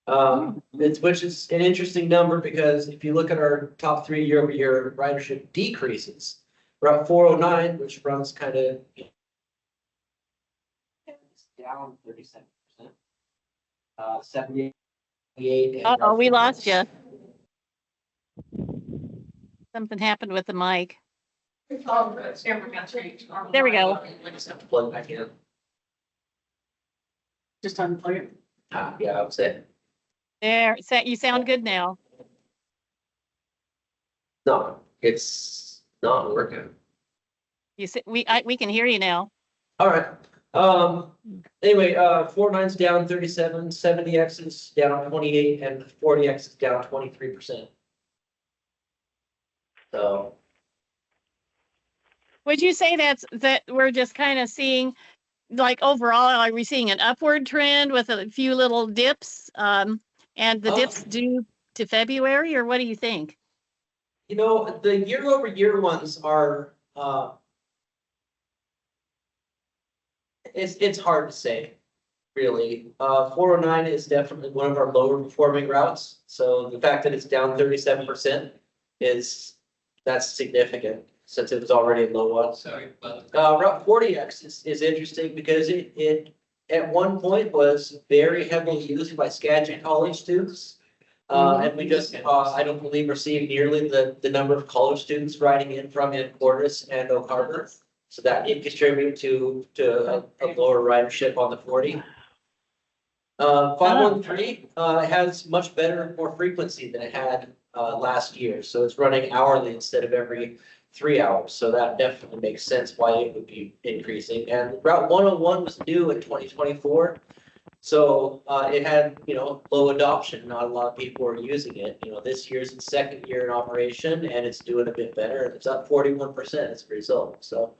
Which is an interesting number because if you look at our top three year-over-year ridership decreases, Route 409, which runs kind of down 37%. 78. and Uh-oh, Route we lost 49. you. Something happened with the mic. Oh, it's never got changed. There we go. We just have to plug back in. Just unplug it. Yeah, I would say. There, you sound good now. No, it's not working. You see, we can hear you now. All right. Anyway, 49's down 37, 70X is down 28, and 40X is down 23%. So, Would you say that we're just kind of seeing, like overall, are we seeing an upward trend with a few little dips? And the dips due to February, or what do you think? you know, the year-over-year ones are, it's hard to say, really. 409 is definitely one of our lower performing routes. So the fact that it's down 37% that's significant since it was already a low one. Sorry, but Route 40X is interesting because it at one point was very heavily used by Skagit College students. And we just, I don't believe we're seeing nearly the number of college students riding in from Anacortes and Oak Harbor. So that can contribute to a lower ridership on the 40. 513 has much better, more frequency than it had last year. So it's running hourly instead of every 3 hours. So that definitely makes sense why it would be increasing. And Route 101 was new in 2024. So it had, low adoption. Not a lot of people are using it. This year's its second year in operation and it's doing a bit better. It's up 41% as a result. So,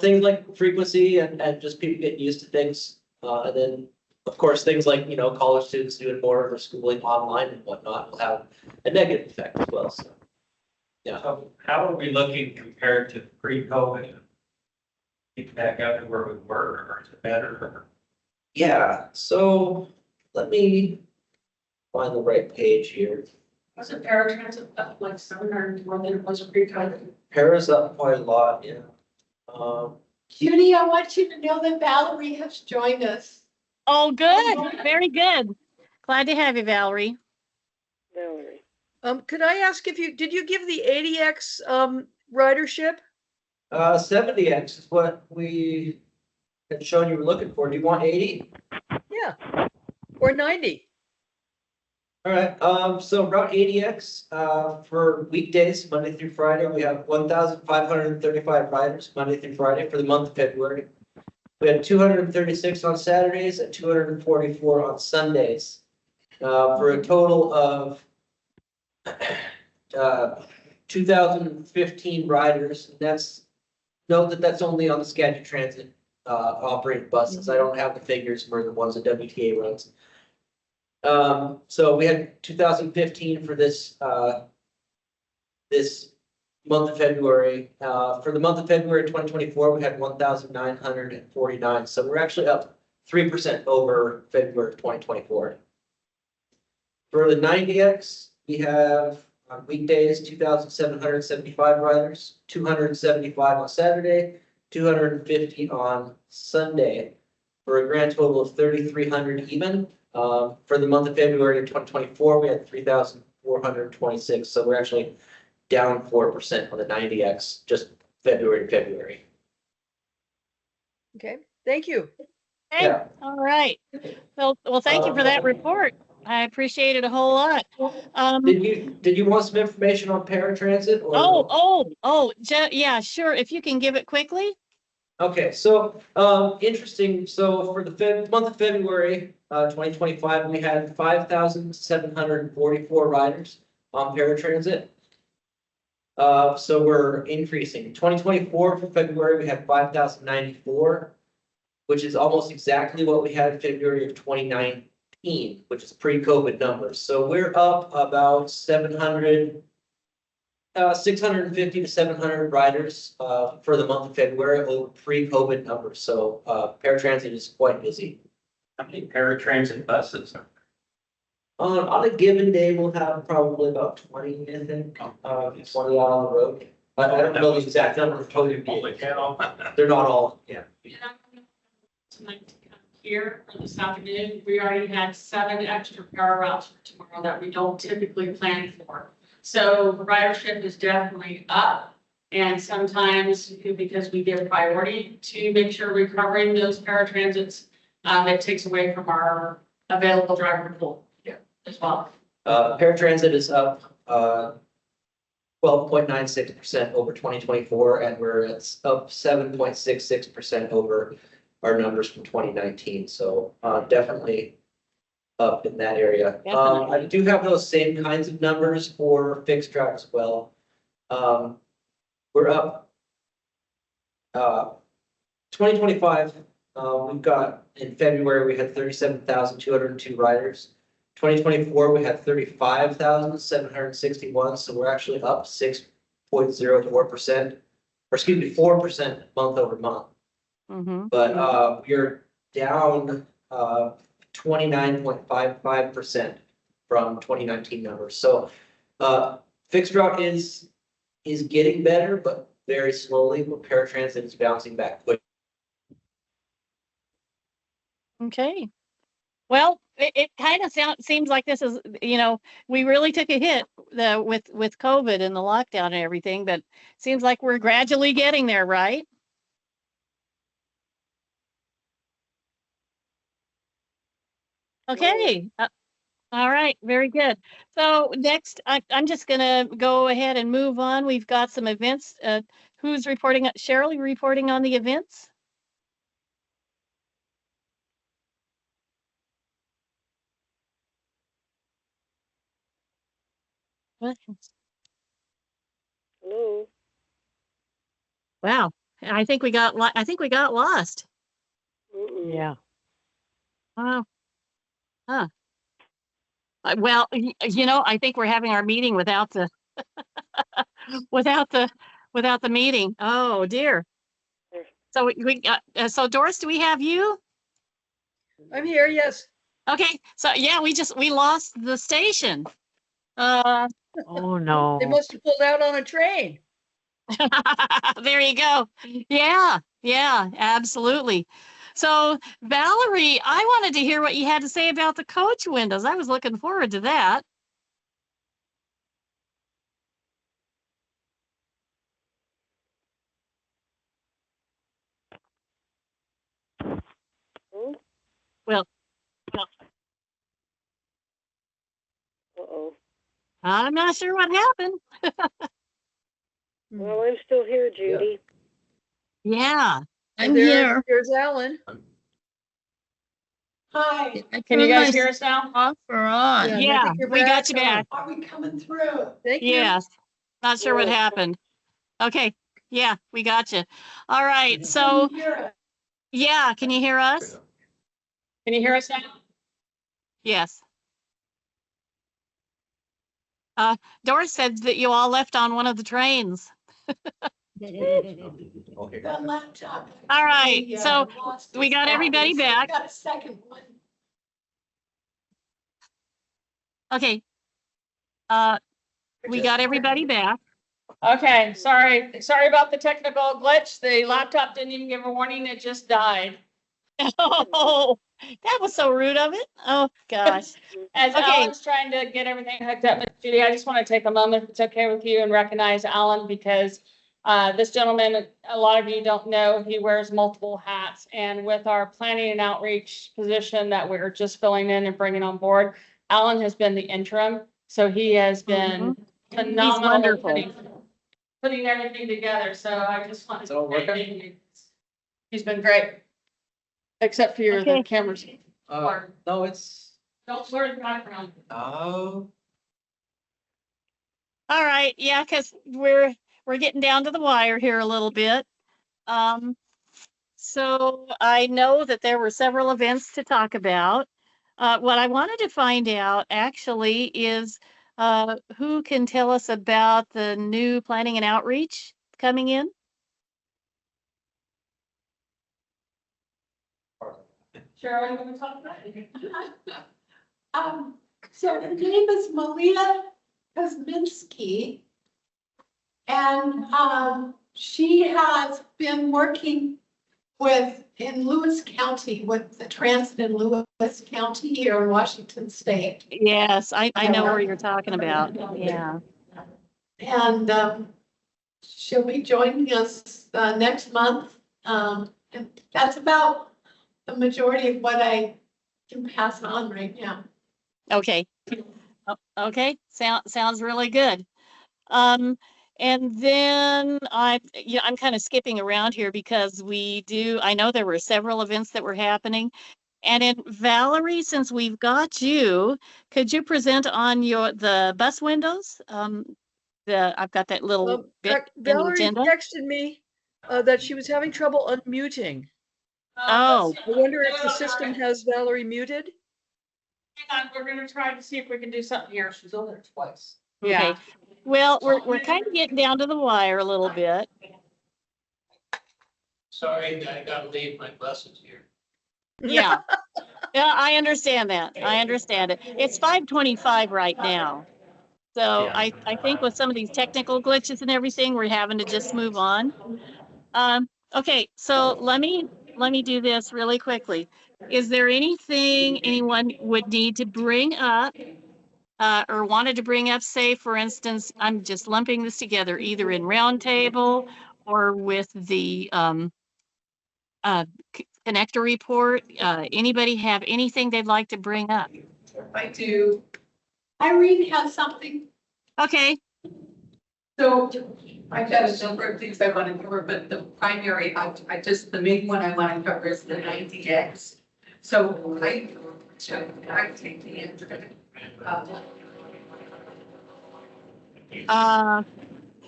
things like frequency and just people getting used to things. And then, of course, things like, college students doing more of their schooling online and whatnot will have a negative effect as well. So, yeah. So how are we looking compared to pre-COVID? Get back up to where we were, or is it better? Yeah, so let me find the right page here. Was it paratransit up like 700 more than it was pre-COVID? Para's up quite a lot, yeah. Judy, I want you to know that Valerie has joined us. Oh, good. Very good. Glad to have you, Valerie. Valerie. Could I ask did you give the 80X ridership? 70X is what we had shown you were looking for. Do you want 80? Yeah, or 90? All right, so Route 80X, for weekdays, Monday through Friday, we have 1,535 riders, Monday through Friday for the month of February. We had 236 on Saturdays and 244 on Sundays, for a total of 2,015 riders. Note that that's only on the Skagit Transit operated buses. I don't have the figures for the ones that WTA runs. So we had 2015 for this month of February. For the month of February 2024, we had 1,949. So we're actually up 3% over February 2024. For the 90X, we have on weekdays 2,775 riders, 275 on Saturday, 250 on Sunday, for a grand total of 3,300 even. For the month of February of 2024, we had 3,426. So we're actually down 4% on the 90X, just February to February. Okay, thank you. Okay, Yeah. all right. Well, thank you for that report. I appreciate it a whole lot. Did you want some information on paratransit? Or Yeah, sure. If you can give it quickly. Okay, so interesting. So for the month of February 2025, we had 5,744 riders on paratransit. So we're increasing. 2024 for February, we had 5,094, which is almost exactly what we had in February of 2019, which is pre-COVID numbers. So we're up about 650 to 700 riders for the month of February over pre-COVID numbers. So paratransit is quite busy. How many paratransit buses are On a given day, we'll have probably about 20, I think, 20 out on the road. But I don't know the exact number, totally. Holy cow. They're not all, yeah. And I'm tonight to come here or this afternoon, we already had 7 extra power routes for tomorrow that we don't typically plan for. So ridership is definitely up. And sometimes because we give priority to make sure we're covering those paratransits, it takes away from our available driver pool. Yeah. As well. Paratransit is up, 12.96% over 2024, and it's up 7.66% over our numbers from 2019. So, definitely up in that area. Definitely. I do have those same kinds of numbers for fixed route as well. We're up, 2025, we've got, in February, we had 37,202 riders. 2024, we had 35,761, so we're actually up 6.04%, or excuse me, 4% month over month. Mm-hmm. But we're down 29.55% from 2019 numbers. So fixed route is getting better, but very slowly. But paratransit is bouncing back quick. Okay. Well, it kind of seems like this is, we really took a hit with COVID and the lockdown and everything, but seems like we're gradually getting there, right? Okay. All right. Very good. So next, I'm just going to go ahead and move on. We've got some events. Who's reporting? Cheryl, you reporting on the events? What? Hello? Wow. I think we got lost. Mm-mm. Yeah. Wow. Huh. Well, I think we're having our meeting without the without the meeting. Oh dear. So so Doris, do we have you? I'm here, yes. Okay. So yeah, we lost the station. Oh, They no. must have pulled out on a train. There you go. Yeah, absolutely. So Valerie, I wanted to hear what you had to say about the coach windows. I was looking forward to that. Hmm? Well, Uh-oh. I'm not sure what happened. Well, I'm still here, Judy. Yeah. I'm here. Here's Alan. Hi, Can you guys hear us now? off or on? Yeah, and I Yeah, think you're we got you on. back. Are we coming through? Thank you. Yes. Not sure what Yeah. happened. Okay. Yeah, we got you. All right. Can So, you hear us? yeah, can you hear us? Can you hear us now? Yes. Doris said that you all left on one of the trains. The laptop. All right, actually, so lost we its got everybody battery, so back. we got a second one. Okay. We got everybody back. Okay, sorry about the technical glitch. The laptop didn't even give a warning. It just died. Oh, that was so rude of it. Oh, gosh. As Okay. Alan's trying to get everything hooked up, Ms. Judy, I just want to take a moment, if it's okay with you, and recognize Alan because this gentleman, a lot of you don't know, he wears multiple hats. And with our planning and outreach position that we're just filling in and bringing on board, Alan has been the interim. So he has been phenomenal at wonderful. putting everything together. So I just want Is it all to say working? thank you. He's been great. Except for Okay. the cameras. No, it's, Don't blur the background. oh, All right. Yeah, because we're getting down to the wire here a little bit. So I know that there were several events to talk about. What I wanted to find out actually is who can tell us about the new planning and outreach coming in? Cheryl, you want to talk about it? So her name is Malia Kosminski. And she has been working in Lewis County with the transit in Lewis County here in Washington State. Yes, I know where you're talking about. Yeah. And she'll be joining us next month. And that's about the majority of what I can pass on right now. Okay. Okay. Sounds really good. And then I'm kind of skipping around here because I know there were several events that were happening. And then Valerie, since we've got you, could you present on the bus windows? I've got that little bit in the Valerie agenda. texted me that she was having trouble unmuting. Oh, I wonder if the system has Valerie muted? Hang on, we're gonna try to see if we can do something here. She's over there twice. okay. Yeah. Well, we're kind of getting down to the wire a little bit. Sorry, I gotta leave, my bus is here. Yeah. Yeah, I understand that. I understand it. It's 5:25 right now. So Yeah. I think with some of these technical glitches and everything, we're having to just move on. Okay, so let me do this really quickly. Is there anything anyone would need to bring up or wanted to bring up, say, for instance, I'm just lumping this together, either in roundtable or with the connector report? Anybody have anything they'd like to bring up? I do. Irene has something. Okay, So I've got a number of things I want to cover, but the primary, the main one I want to cover is the 90X. So I take the answer.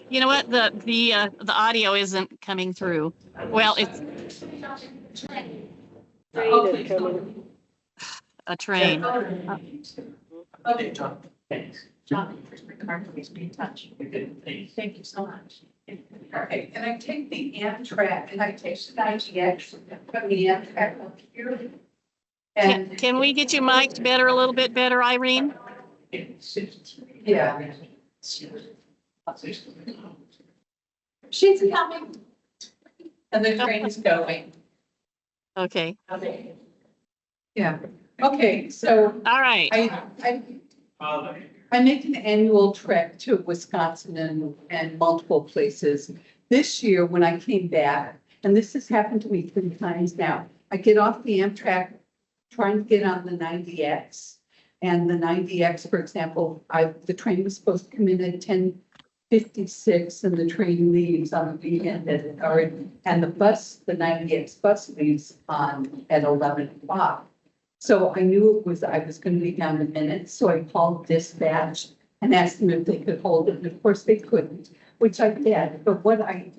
you know what? The audio isn't coming through. Well, it's Train is coming. a train. Okay, John. Thanks. John, please be in touch. Thank you so much. Okay, and I take the Amtrak and I take the 90X from the Amtrak up here. And Can we get you mic'd better, a little bit better, Irene? yeah. She's coming. And the train is going. Okay. Yeah, okay, so All right. I make an annual trek to Wisconsin and multiple places. This year, when I came back, and this has happened to me 3 times now, I get off the Amtrak trying to get on the 90X. And the 90X, for example, the train was supposed to come in at 10:56 and the train leaves on the weekend and the 90X bus leaves at 11 o'clock. So I knew I was going to be down a minute, so I called dispatch and asked them if they could hold it, and of course they couldn't, which I did. But what I'm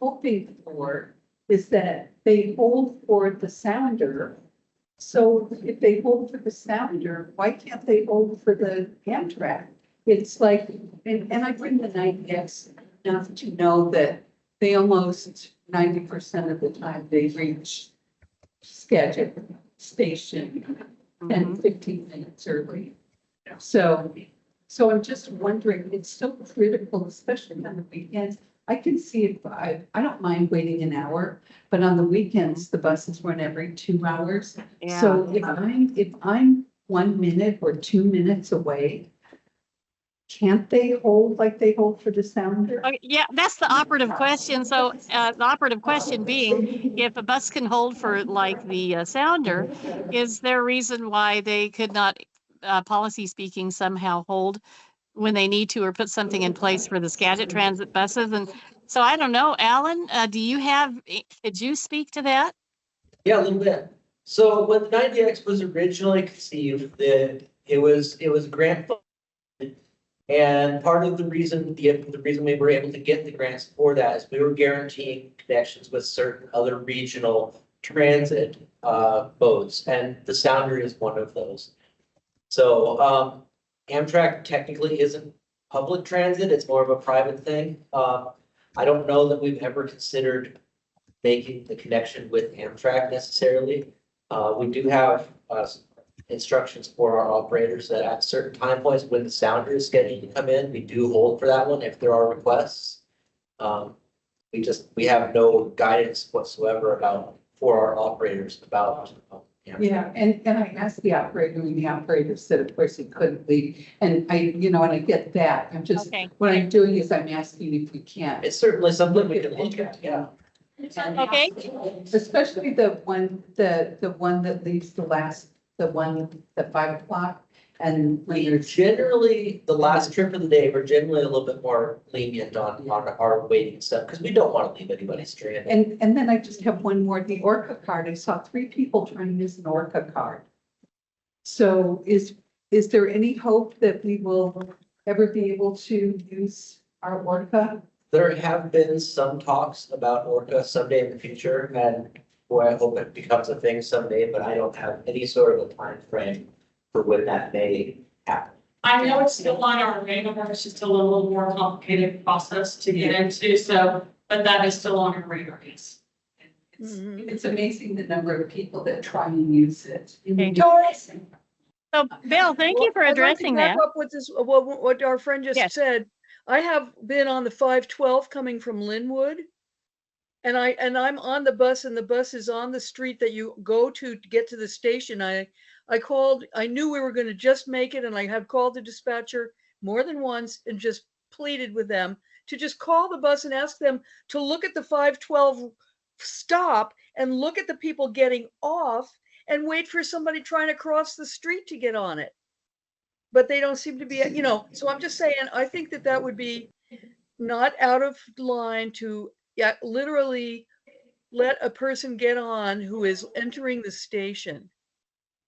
hoping for is that they hold for the sounder. So if they hold for the sounder, why can't they hold for the Amtrak? It's like, and I bring the 90X enough to know that they almost 90% of the time they reach scheduled station 10, 15 minutes early. So I'm just wondering, it's so critical, especially on the weekends. I can see if I don't mind waiting an hour, but on the weekends, the buses run every 2 hours. Yeah. So if I'm 1 minute or 2 minutes away, can't they hold like they hold for the sounder? Okay, yeah, that's the operative question. So the operative question being, if a bus can hold for like the sounder, is there a reason why they could not, policy speaking, somehow hold when they need to or put something in place for the Skagit Transit buses? And so I don't know, Alan, could you speak to that? Yeah, a little bit. So when the 90X was originally conceived, it was grant funded. And part of the reason we were able to get the grants for that is we were guaranteeing connections with certain other regional transit boats, and the Sounder is one of those. So Amtrak technically isn't public transit, it's more of a private thing. I don't know that we've ever considered making the connection with Amtrak necessarily. We do have instructions for our operators that at certain time points when the sounder is scheduled to come in, we do hold for that one if there are requests. We have no guidance whatsoever for our operators about. Yeah, and I asked the operator, and the operator said, of course, he couldn't leave. And and I get that. I'm just, Okay. what I'm doing is I'm asking if we can. It's certainly something we can look at, yeah. Okay. Especially the one that leaves the 5 o'clock. And when We there's, generally, the last trip of the day, we're generally a little bit more lenient on our waiting stuff, because we don't want to leave anybody stranded. and then I just have one more, the Orca card. I saw 3 people trying to use an Orca card. So is there any hope that we will ever be able to use our Orca? There have been some talks about Orca someday in the future, and boy, I hope it becomes a thing someday, but I don't have any sort of a time frame for when that may happen. I know it's still on our radar, it's just a little more complicated process to get into, so, but that is still on our radar, yes. It's amazing the number of people that try and use it. Okay. Doris. So Bill, thank you for Well, I'd like to addressing back that. up with this, what our friend just Yes. said. I have been on the 512 coming from Linwood. And I'm on the bus, and the bus is on the street that you go to get to the station. I called, I knew we were going to just make it, and I have called the dispatcher more than once and just pleaded with them to just call the bus and ask them to look at the 512 stop and look at the people getting off and wait for somebody trying to cross the street to get on it. But they don't seem to be, so I'm just saying, I think that would be not out of line to literally let a person get on who is entering the station.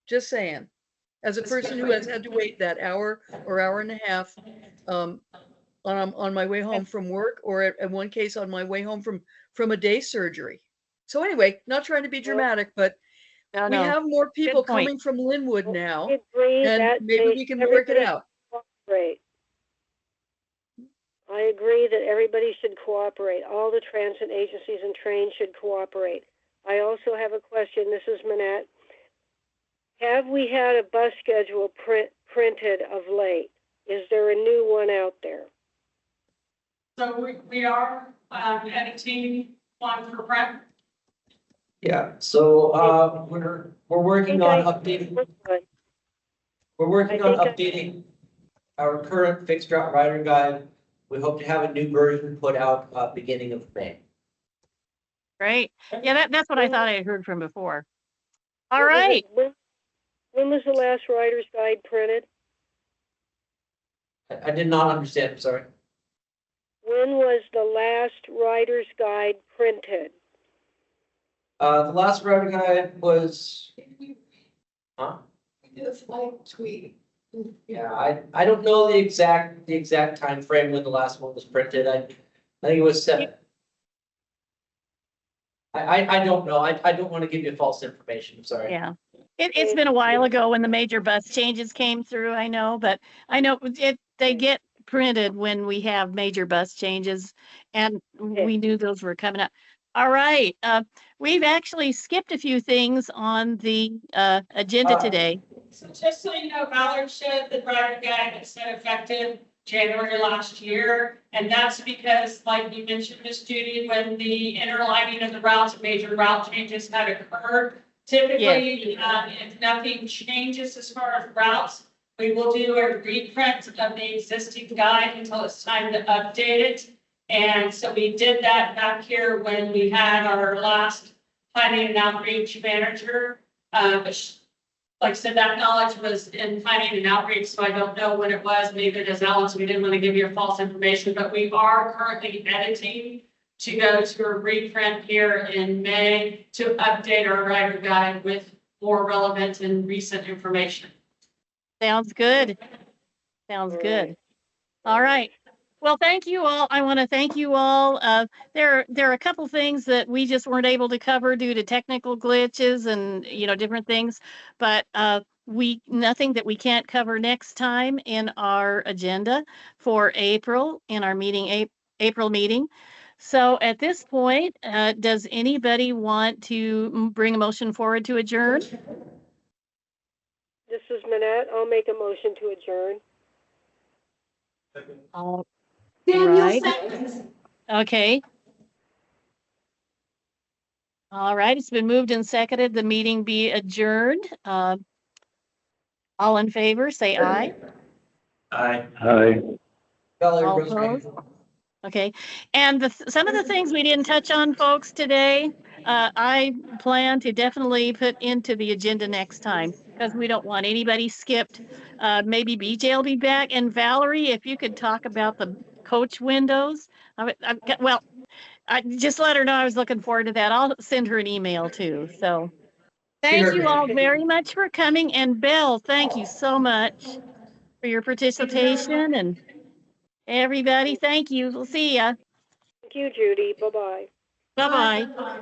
Just saying, as a person who has had to wait that hour or hour and a half on my way home from work, or in one case on my way home from a day surgery. So anyway, not trying to be dramatic, but No, we no. have more people point. coming from Linwood now, I agree and that maybe we can work it out. Cooperate. I agree that everybody should cooperate. All the transit agencies and trains should cooperate. I also have a question. This is Manette. Have we had a bus schedule printed of late? Is there a new one out there? So we are editing one for print. Yeah, so, we're working on updating, we're working on updating our current fixed route rider guide. We hope to have a new version put out, beginning of May. Great. Yeah, that's what I thought I had heard from before. All right. When was the last rider's guide printed? I did not understand, I'm sorry. When was the last rider's guide printed? The last rider guide was, huh? It's like tweet. Yeah, I don't know the exact time frame when the last one was printed. I think it was set. I don't know. I don't want to give you false information. I'm sorry. Yeah. It's been a while ago when the major bus changes came through, I know, but I know they get printed when we have major bus changes, and we knew those were coming up. All right. We've actually skipped a few things on the agenda today. So just so you know, Ballard said the rider guide has been effective January last year. And that's because, like you mentioned, Ms. Judy, when the interlining of the routes and major route changes had occurred, typically, if nothing changes as far as routes, we will do a reprint of the existing guide until it's time to update it. And so we did that back here when we had our last planning and outreach manager. Like I said, that knowledge was in planning and outreach, so I don't know when it was, neither does Alan, so we didn't want to give you false information, but we are currently editing to go to a reprint here in May to update our rider guide with more relevant and recent information. Sounds good. Sounds good. All right. Well, thank you all. I want to thank you all. There are a couple things that we just weren't able to cover due to technical glitches and, different things, but nothing that we can't cover next time in our agenda for April, in our April meeting. So at this point, does anybody want to bring a motion forward to adjourn? This is Manette. I'll make a motion to adjourn. Second. All Daniel right. seconds. Okay. All right, it's been moved and seconded, the meeting be adjourned. All in favor, say aye. Aye. Hi. Well, All everybody's great. opposed? Okay, and some of the things we didn't touch on, folks, today, I plan to definitely put into the agenda next time, because we don't want anybody skipped. Maybe BJ will be back, and Valerie, if you could talk about the coach windows. Well, I just let her know I was looking forward to that. I'll send her an email too, so. Thank Sure. you all very much for coming, and Bill, thank you so much for your participation, and everybody, thank you. We'll see ya. Thank you, Judy. Bye-bye. Bye-bye. Bye.